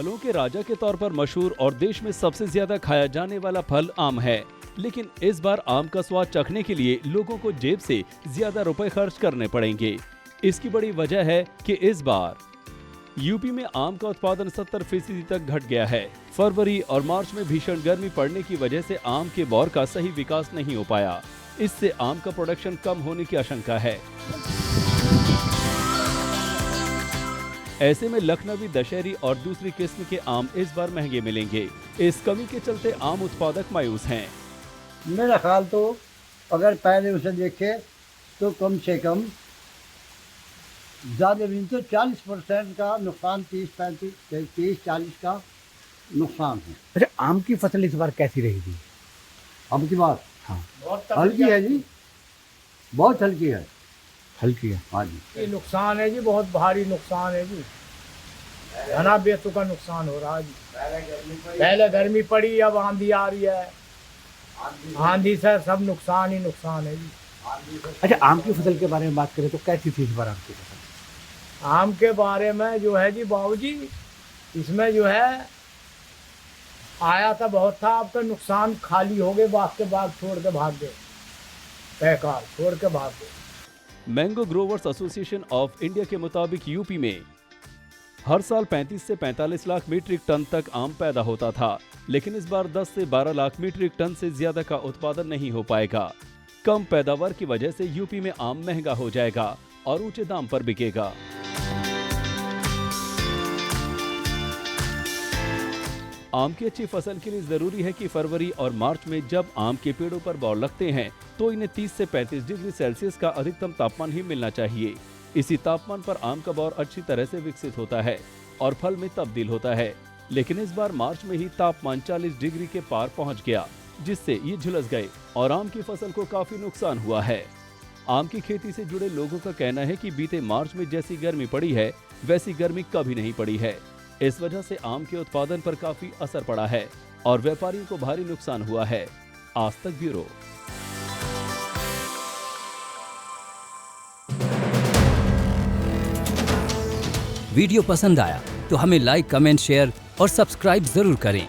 फलों के राजा के तौर पर मशहूर और देश में सबसे ज्यादा खाया जाने वाला फल आम है, लेकिन इस बार आम का स्वाद चखने के लिए लोगों को जेब से ज्यादा रुपए खर्च करने पड़ेंगे। इसकी बड़ी वजह है कि इस बार यूपी में आम का उत्पादन 70% तक घट गया है। फरवरी और मार्च में भीषण गर्मी पड़ने की वजह से आम के बौर का सही विकास नहीं हो पाया। इससे आम का प्रोडक्शन कम होने की आशंका है। ऐसे में लखनवी दशहरी और दूसरी किस्म के आम इस बार महंगे मिलेंगे। इस कमी के चलते आम उत्पादक मायूस हैं। मेरा ख्याल तो अगर पहले उसे देखे तो कम से कम ज़्यादा नहीं तो 40% का नुकसान, 30-40 का नुकसान है। अच्छा, आम की फसल इस बार कैसी रहेगी? आम की बात हाँ, हल्की है जी, बहुत हल्की है। हल्की है। हाँ जी, ये नुकसान है जी, बहुत भारी नुकसान है जी। घना बेतों का नुकसान हो रहा है जी। पहले गर्मी पड़ी, अब आंधी आ रही है। आंधी से सब नुकसान ही नुकसान है जी। अच्छा, आम की फसल के बारे में बात करें तो कैसी थी इस बार आम की फसल? आम के बारे में जो है जी बाबूजी, इसमें जो है आया था बहुत था, अब तो नुकसान खाली हो गए, बाग के बाग छोड़ के भाग गए, बेकार छोड़ के भाग गए। Mango growers association of India के मुताबिक यूपी में हर साल 35 से 45 लाख मीट्रिक टन तक आम पैदा होता था, लेकिन इस बार 10 से 12 लाख मीट्रिक टन से ज्यादा का उत्पादन नहीं हो पाएगा। कम पैदावार की वजह से यूपी में आम महंगा हो जाएगा और ऊंचे दाम पर बिकेगा। आम की अच्छी फसल के लिए जरूरी है कि फरवरी और मार्च में जब आम के पेड़ों पर बौर लगते हैं तो इन्हें 30 से 35 डिग्री सेल्सियस का अधिकतम तापमान ही मिलना चाहिए। इसी तापमान पर आम का बौर अच्छी तरह से विकसित होता है और फल में तब्दील होता है, लेकिन इस बार मार्च में ही तापमान 40 डिग्री के पार पहुंच गया, जिससे ये झुलस गए और आम की फसल को काफी नुकसान हुआ है। आम की खेती से जुड़े लोगों का कहना है कि बीते मार्च में जैसी गर्मी पड़ी है वैसी गर्मी कभी नहीं पड़ी है। इस वजह से आम के उत्पादन पर काफी असर पड़ा है और व्यापारियों को भारी नुकसान हुआ है। आज तक ब्यूरो। वीडियो पसंद आया तो हमें लाइक, कमेंट, शेयर और सब्सक्राइब जरूर करें।